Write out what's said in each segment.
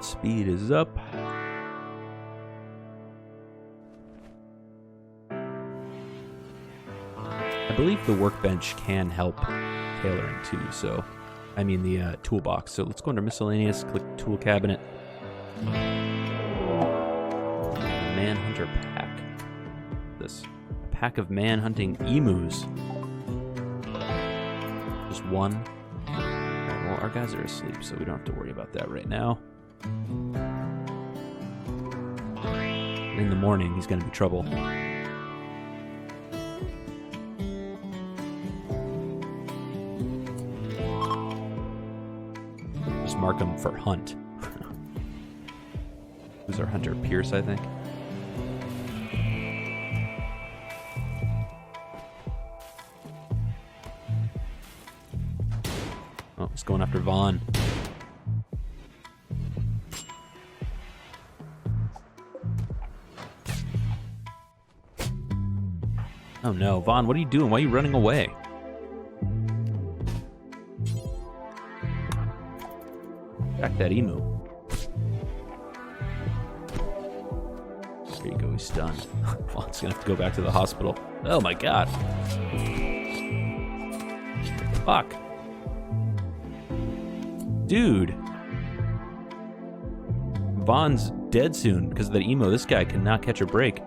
speed is up. I believe the workbench can help tailoring too, so... I mean the toolbox. So let's go under miscellaneous, click tool cabinet. Manhunter pack. This. A pack of man-hunting emus. Just one. Alright, well, our guys are asleep, so we don't have to worry about that right now. In the morning, he's going to be trouble. Just mark him for hunt. Who's our hunter? Pierce, I think. Oh, it's going after Vaughn. Oh no, Vaughn, what are you doing? Why are you running away? Back that emu. There you go, he's stunned. Vaughn's gonna have to go back to the hospital. Oh my god. Fuck. Dude. Vaughn's dead soon because of that emo. This guy cannot catch a break.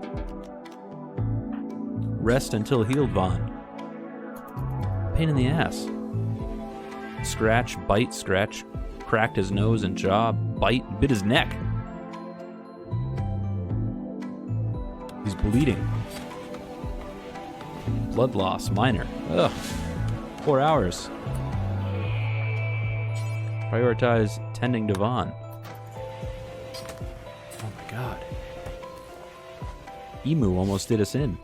Rest until healed, Vaughn. Pain in the ass. Scratch, bite, scratch. Cracked his nose and jaw. Bite, bit his neck. He's bleeding. Blood loss, minor. Ugh. 4 hours. Prioritize tending to Vaughn. Oh my god. Emu almost did us in.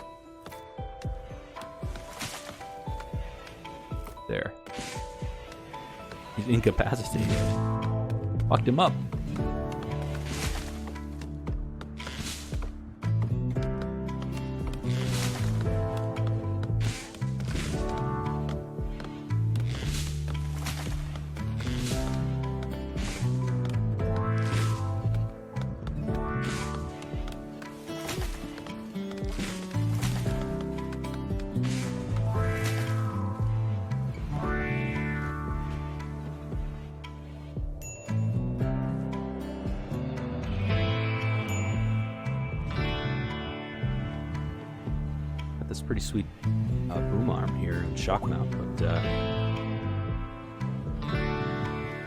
There. He's incapacitated. Fucked him up. This pretty sweet boom arm here and shock mount, but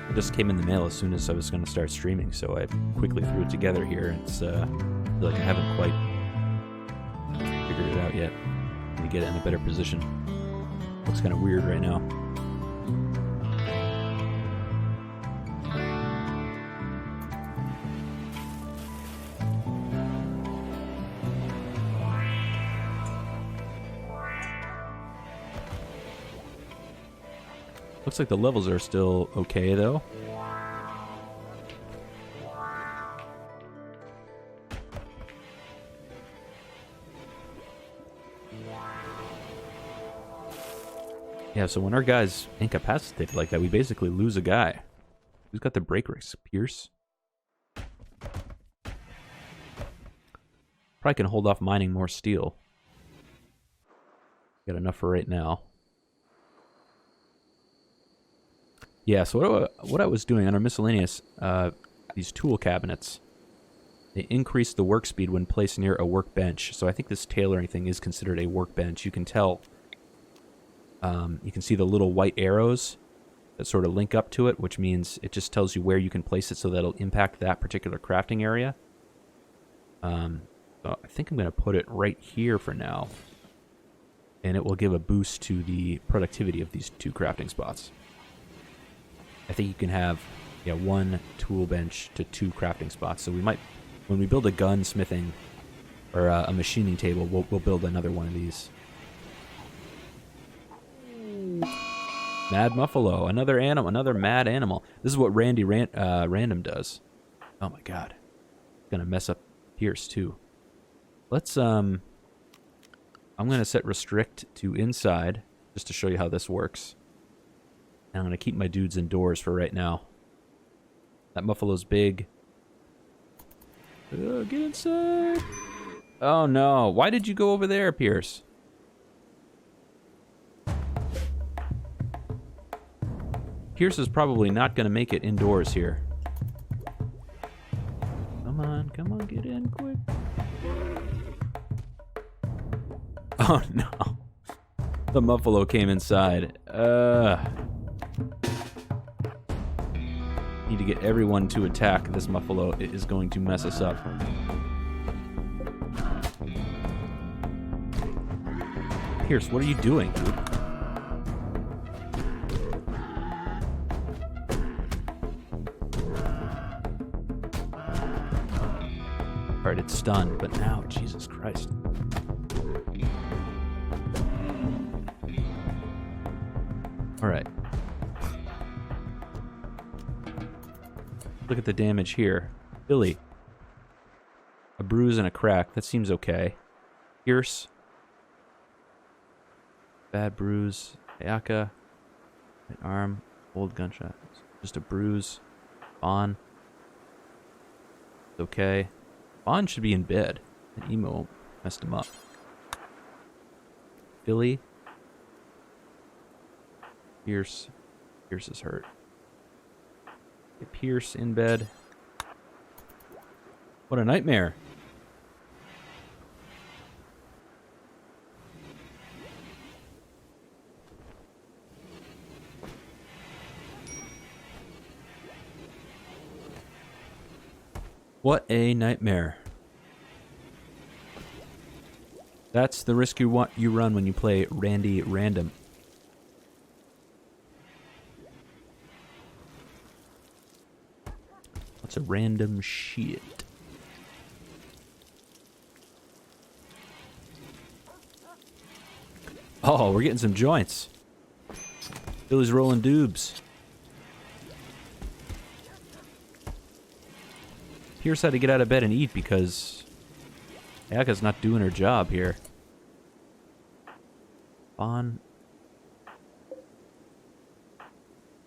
it just came in the mail as soon as I was going to start streaming, so I quickly threw it together here. It's I feel like I haven't quite figured it out yet. Need to get it in a better position. Looks kind of weird right now. Looks like the levels are still okay, though. Yeah, so when our guy's incapacitated like that, we basically lose a guy. Who's got the break risk? Pierce? Probably can hold off mining more steel. Got enough for right now. Yeah, so what I was doing under miscellaneous, these tool cabinets, they increase the work speed when placed near a workbench. So I think this tailoring thing is considered a workbench. You can tell, you can see the little white arrows that sort of link up to it, which means it just tells you where you can place it so that it'll impact that particular crafting area. So I think I'm going to put it right here for now, and it will give a boost to the productivity of these two crafting spots. I think you can have, yeah, one tool bench to 2 crafting spots. So we might, when we build a gunsmithing or a machining table, we'll build another one of these. Mad Muffalo, another animal, another mad animal. This is what Randy Random does. Oh my god, gonna mess up Pierce too. Let's I'm gonna set restrict to inside just to show you how this works. And I'm going to keep my dudes indoors for right now. That Muffalo's big. Get inside. Oh no. Why did you go over there, Pierce? Pierce is probably not going to make it indoors here. Come on, get in quick. Oh no. The Muffalo came inside. Need to get everyone to attack this Muffalo. It is going to mess us up. Pierce, what are you doing, dude? Alright, it's stunned, but now, Jesus Christ. Alright. Look at the damage here. Billy. A bruise and a crack. That seems okay. Pierce. Bad bruise. Ayaka. Right arm. Old gunshot. Just a bruise. Vaughn. It's okay. Vaughn should be in bed. And Emo messed him up. Billy. Pierce. Pierce is hurt. Get Pierce in bed. What a nightmare. What a nightmare. That's the risk you run when you play Randy Random. What's a random shit? Oh, we're getting some joints. Billy's rolling doobs. Pierce had to get out of bed and eat because Ayaka's not doing her job here. Vaughn.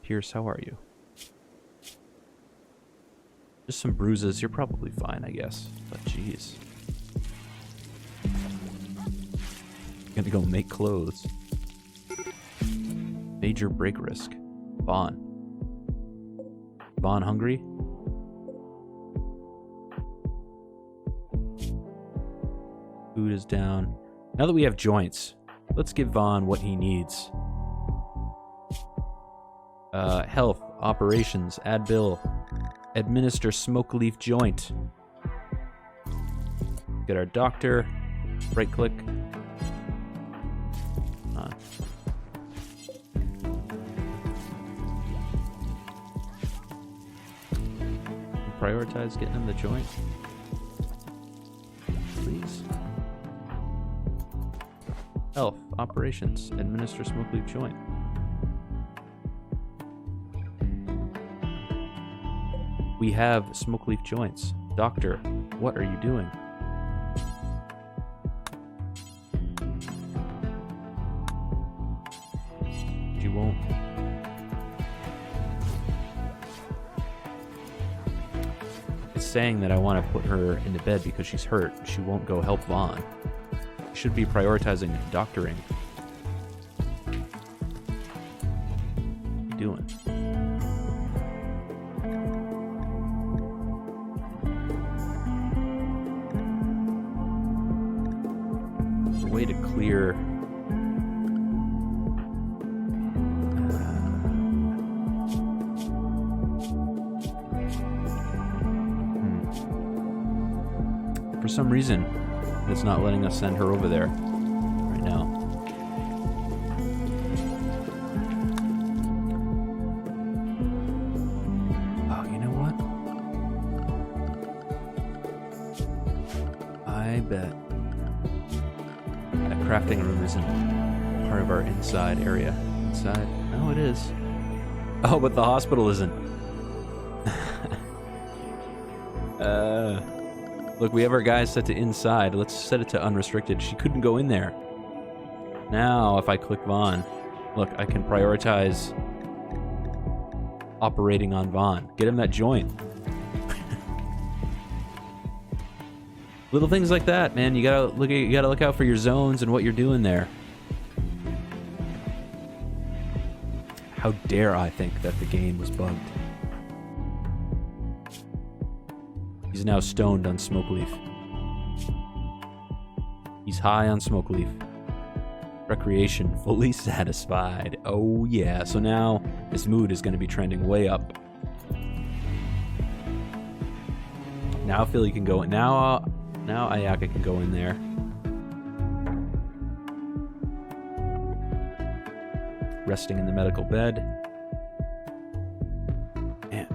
Pierce, how are you? Just some bruises. You're probably fine, I guess. But jeez. Gonna go make clothes. Major break risk. Vaughn. Vaughn hungry? Food is down. Now that we have joints, let's give Vaughn what he needs. Health, operations, add bill, administer smokeleaf joint. Get our doctor. Right click. Prioritize getting him the joint. Please. Health, operations, administer smokeleaf joint. We have smokeleaf joints. Doctor, what are you doing? You won't. It's saying that I want to put her into bed because she's hurt. She won't go help Vaughn. Should be prioritizing doctoring. What are you doing? There's a way to clear. For some reason, it's not letting us send her over there right now. Oh, you know what? I bet that crafting room isn't part of our inside area. Inside? No, it is. Oh, but the hospital isn't. Look, we have our guys set to inside. Let's set it to unrestricted. She couldn't go in there. Now, if I click Vaughn, look, I can prioritize operating on Vaughn. Get him that joint. Little things like that, man. You gotta look out for your zones and what you're doing there. How dare I think that the game was bugged? He's now stoned on smokeleaf. He's high on smokeleaf. Recreation fully satisfied. Oh yeah. So now his mood is going to be trending way up. Now Philly can go in. Now Ayaka can go in there. Resting in the medical bed. Man.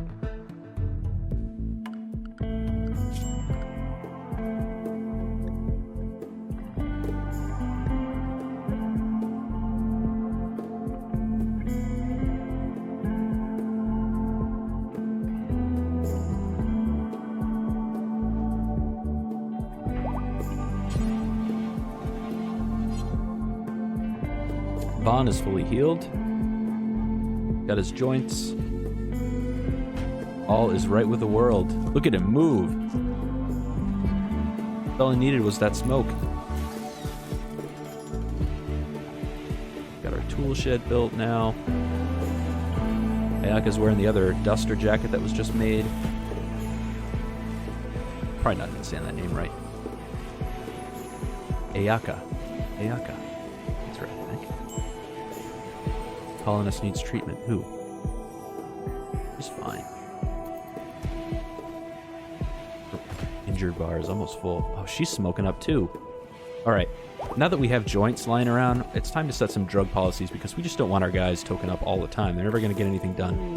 Vaughn is fully healed. Got his joints. All is right with the world. Look at him move. All he needed was that smoke. Got our tool shed built now. Ayaka's wearing the other duster jacket that was just made. Probably not even saying that name right. Ayaka. That's right, I think. Colonist needs treatment. Who? He's fine. Injured bar is almost full. Oh, she's smoking up too. Alright, now that we have joints lying around, it's time to set some drug policies because we just don't want our guys token up all the time. They're never going to get anything done.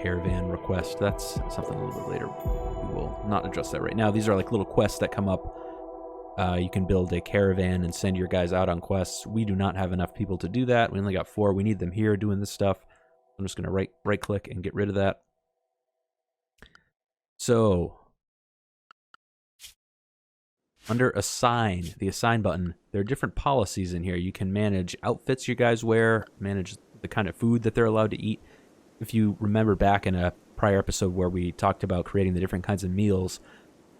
Caravan request. That's something a little bit later. We will not address that right now. These are like little quests that come up. You can build a caravan and send your guys out on quests. We do not have enough people to do that. We only got 4. We need them here doing this stuff. I'm just going to right click and get rid of that. So, under assign, the assign button, there are different policies in here. You can manage outfits your guys wear, manage the kind of food that they're allowed to eat. If you remember back in a prior episode where we talked about creating the different kinds of meals,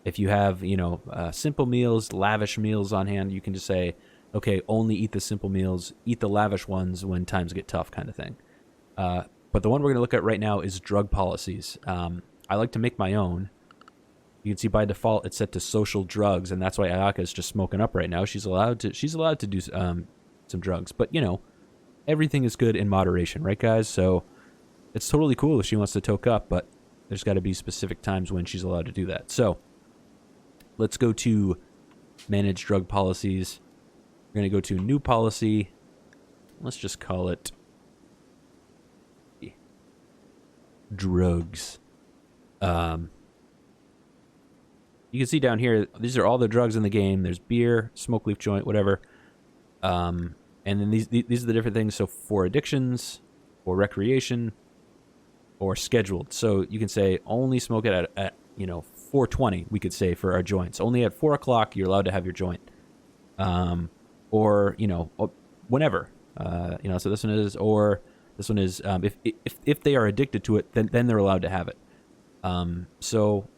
if you have, simple meals, lavish meals on hand, you can just say, okay, only eat the simple meals, eat the lavish ones when times get tough kind of thing. But the one we're going to look at right now is drug policies. I like to make my own. You can see by default it's set to social drugs, and that's why Ayaka is just smoking up right now. She's allowed to do some drugs, but everything is good in moderation, right, guys? So it's totally cool if she wants to toke up, but there's got to be specific times when she's allowed to do that. So let's go to manage drug policies. We're going to go to new policy. Let's just call it drugs. You can see down here, these are all the drugs in the game. There's beer, smokeleaf joint, whatever. And then these are the different things. So for addictions, or recreation, or scheduled. So you can say only smoke it at 4:20. We could say for our joints. Only at 4 o'clock you're allowed to have your joint. Or whenever. So this one is, or this one is. If they are addicted to it, then they're allowed to have it. So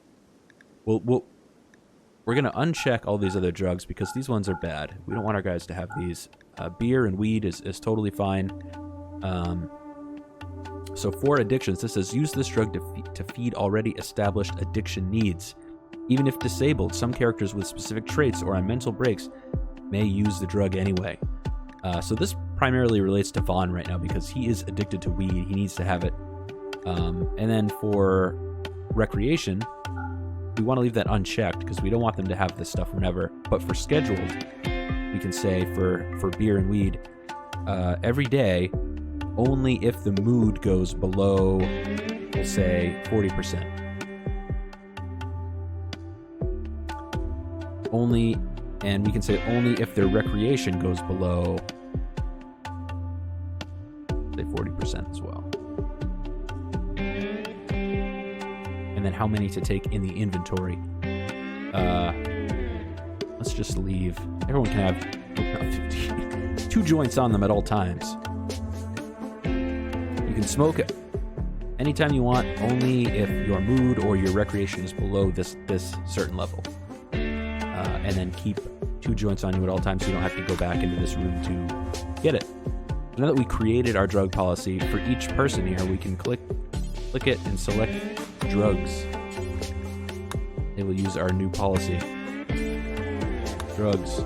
we're going to uncheck all these other drugs because these ones are bad. We don't want our guys to have these. Beer and weed is totally fine. So for addictions, this says use this drug to feed already established addiction needs. Even if disabled, some characters with specific traits or on mental breaks may use the drug anyway. So this primarily relates to Vaughn right now because he is addicted to weed. He needs to have it. And then for recreation, we want to leave that unchecked because we don't want them to have this stuff whenever. But for scheduled, we can say for beer and weed, every day, only if the mood goes below, we'll say 40%. Only, and we can say only if their recreation goes below, say 40% as well. And then how many to take in the inventory. Let's just leave. Everyone can have 2 joints on them at all times. You can smoke anytime you want, only if your mood or your recreation is below this certain level. and then keep 2 joints on you at all times so you don't have to go back into this room to get it. Now that we created our drug policy, for each person here, we can click it and select drugs. It will use our new policy. Drugs.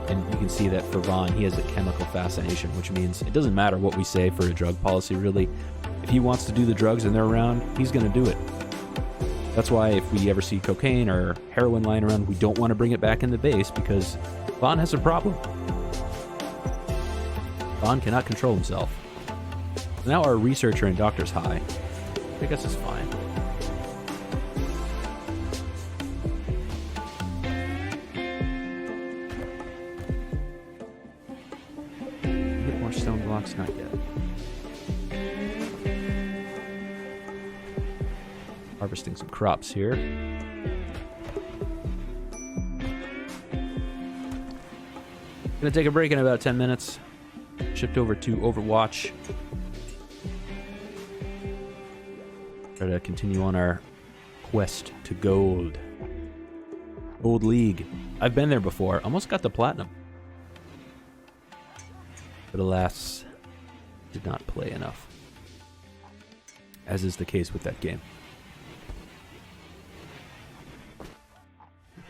And you can see that for Vaughn, he has a chemical fascination, which means it doesn't matter what we say for a drug policy, really. If he wants to do the drugs and they're around, he's going to do it. That's why if we ever see cocaine or heroin lying around, we don't want to bring it back in the base because Vaughn has a problem. Vaughn cannot control himself. Now our researcher and doctor's high. I guess it's fine. Get more stone blocks? Not yet. Harvesting some crops here. Gonna take a break in about 10 minutes. Shift over to Overwatch. Try to continue on our quest to gold. Gold League. I've been there before. Almost got the platinum. But alas, did not play enough. As is the case with that game.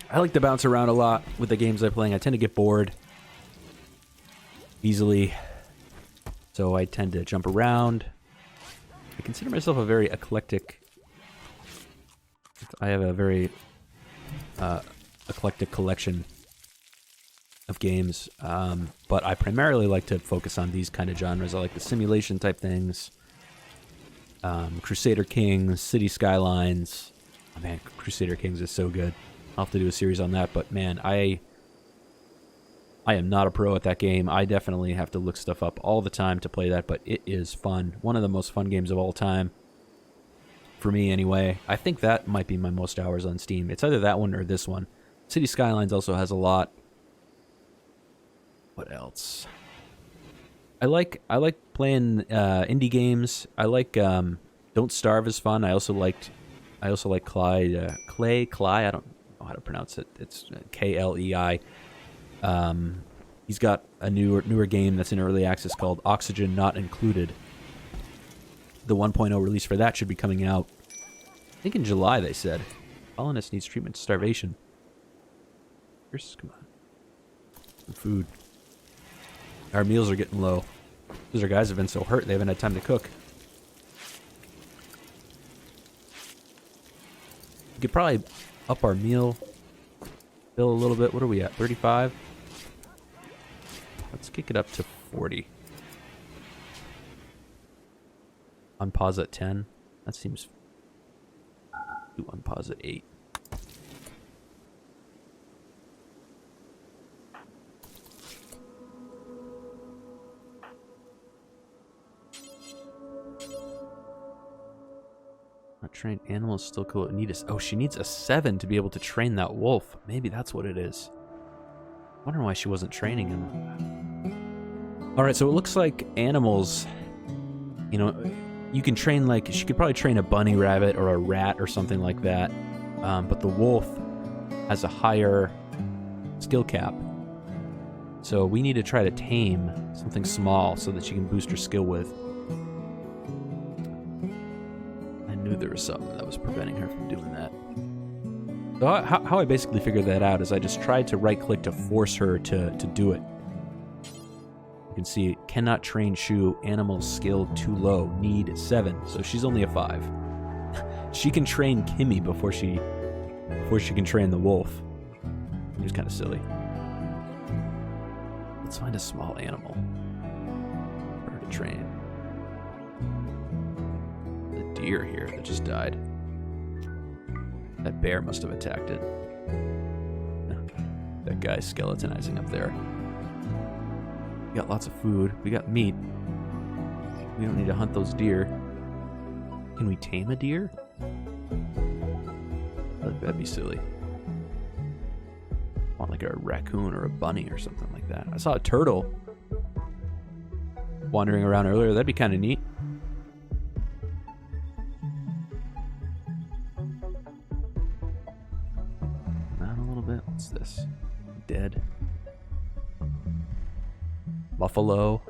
I like to bounce around a lot with the games I'm playing. I tend to get bored easily, so I tend to jump around. I consider myself a very eclectic. I have a very eclectic collection of games, but I primarily like to focus on these kind of genres. I like the simulation type things, Crusader Kings, City Skylines. Oh man, Crusader Kings is so good. I'll have to do a series on that, but man, I am not a pro at that game. I definitely have to look stuff up all the time to play that, but it is fun. One of the most fun games of all time. For me, anyway. I think that might be my most hours on Steam. It's either that one or this one. City Skylines also has a lot. What else? I like playing indie games. I like Don't Starve is fun. I also like Clay. I don't know how to pronounce it. It's Klei. He's got a newer game that's in early access called Oxygen Not Included. The 1.0 release for that should be coming out, I think in July, they said. Colonist needs treatment to starvation. Here's, come on. Some food. Our meals are getting low. Because our guys have been so hurt, they haven't had time to cook. We could probably up our meal bill a little bit. What are we at? 35? Let's kick it up to 40. Unpause at 10. That seems... Do unpause at 8. Not trained animals still cool. Oh, she needs a 7 to be able to train that wolf. Maybe that's what it is. Wondering why she wasn't training him. Alright, so it looks like animals, you know, you can train, like, she could probably train a bunny rabbit or a rat or something like that. But the wolf has a higher skill cap. So we need to try to tame something small so that she can boost her skill with. I knew there was something that was preventing her from doing that. So how I basically figured that out is I just tried to right-click to force her to do it. You can see, cannot train Shu, animal skill too low, need 7. So she's only a 5. She can train Kimmy before she can train the wolf. Which is kind of silly. Let's find a small animal for her to train. The deer here that just died. That bear must have attacked it. That guy's skeletonizing up there. We got lots of food. We got meat. We don't need to hunt those deer. Can we tame a deer? That'd be silly. I want like a raccoon or a bunny or something like that. I saw a turtle wandering around earlier. That'd be kind of neat. Not a little bit. What's this? Dead. Buffalo.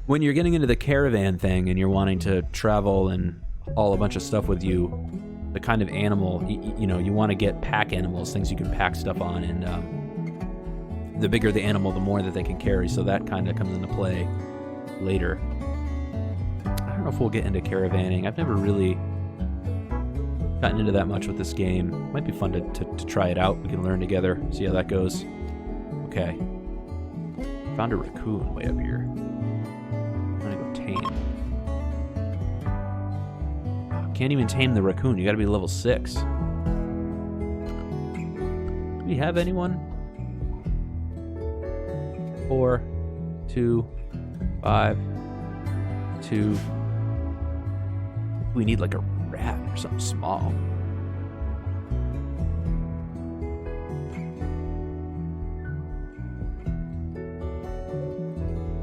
When you're getting into the caravan thing and you're wanting to travel and haul a bunch of stuff with you, the kind of animal, you know, you want to get pack animals, things you can pack stuff on, and the bigger the animal, the more that they can carry, so that kind of comes into play later. I don't know if we'll get into caravanning. I've never really gotten into that much with this game. Might be fun to try it out. We can learn together, see how that goes. Okay. Found a raccoon way up here. I'm gonna go tame. Can't even tame the raccoon. You gotta be level 6. Do we have anyone? 4, 2, 5, 2. We need like a rat or something small.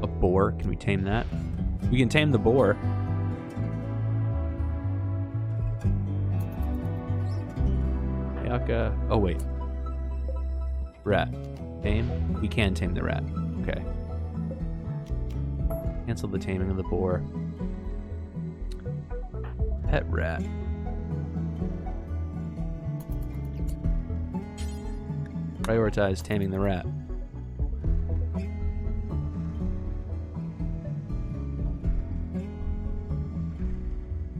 A boar. Can we tame that? We can tame the boar. Oh, wait. Rat. Tame? We can tame the rat. Okay. Cancel the taming of the boar. Pet rat. Prioritize taming the rat.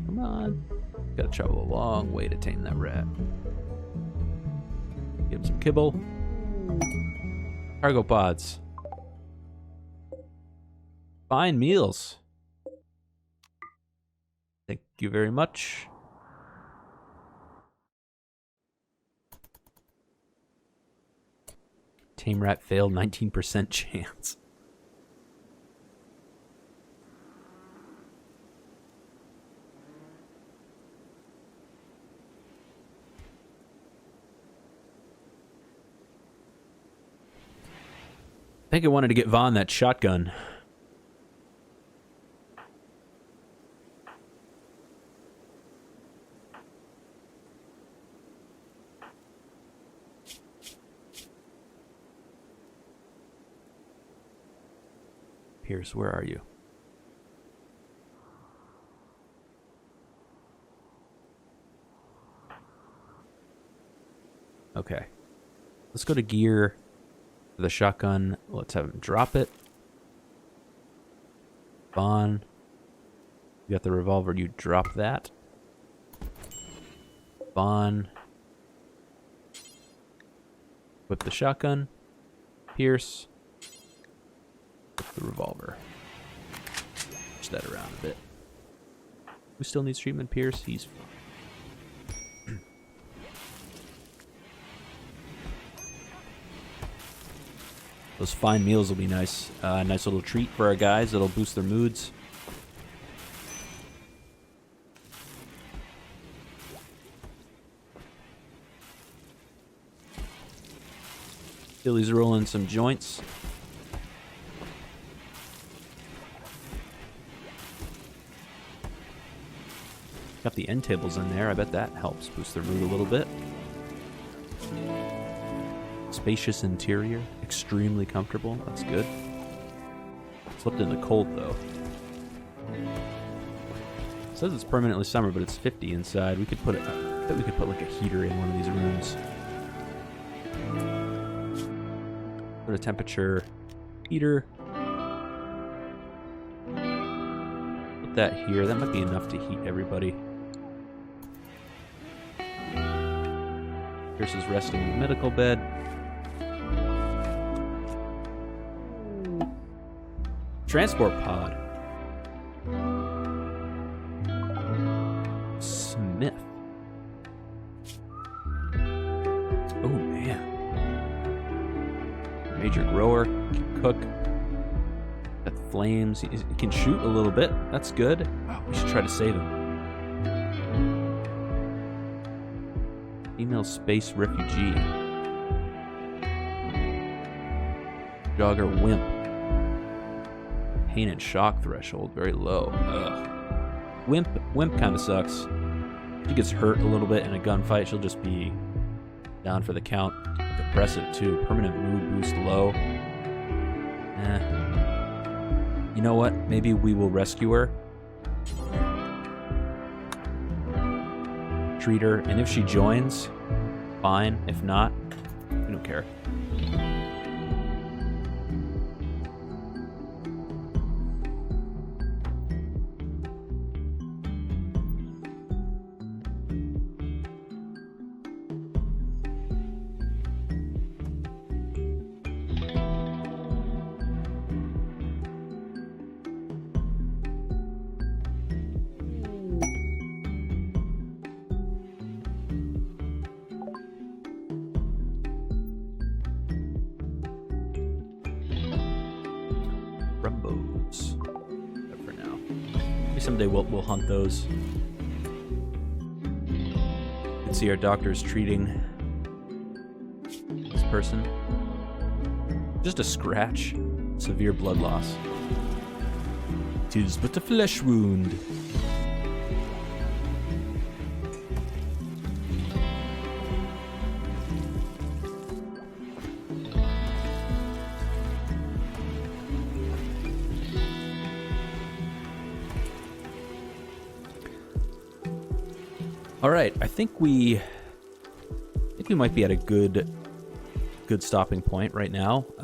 Come on. Gotta travel a long way to tame that rat. Give him some kibble. Cargo pods. Fine meals. Thank you very much. Tame rat failed, 19% chance. I think I wanted to get Vaughn that shotgun. Pierce, where are you? Okay. Let's go to gear. The shotgun. Let's have him drop it. Vaughn. You got the revolver. You drop that. Vaughn. Whip the shotgun. Pierce. Whip the revolver. Push that around a bit. Who still needs treatment? Pierce. He's fine. Those fine meals will be nice. Nice little treat for our guys. It'll boost their moods. Billy's rolling some joints. Got the end tables in there. I bet that helps boost their mood a little bit. Spacious interior, extremely comfortable. That's good. Slept in the cold though. It says it's permanently summer, but it's 50 inside. We could put it. I bet we could put like a heater in one of these rooms. Put a temperature heater. Put that here. That might be enough to heat everybody. Pierce is resting in the medical bed. Transport pod. Smith. Oh man. Major grower. Can cook. Got flames. He can shoot a little bit. That's good. Oh, we should try to save him. Female space refugee. Jogger wimp. Pain and shock threshold very low. Ugh. Wimp kind of sucks. If she gets hurt a little bit in a gunfight, she'll just be down for the count. Depressive too. Permanent mood boost low. You know what? Maybe we will rescue her. Treat her, and if she joins, fine. If not, we don't care. Rumbos. For now. Maybe someday we'll hunt those. You can see our doctor's treating this person. Just a scratch. Severe blood loss. 'Tis but a flesh wound. All right, I think we might be at a good stopping point right now.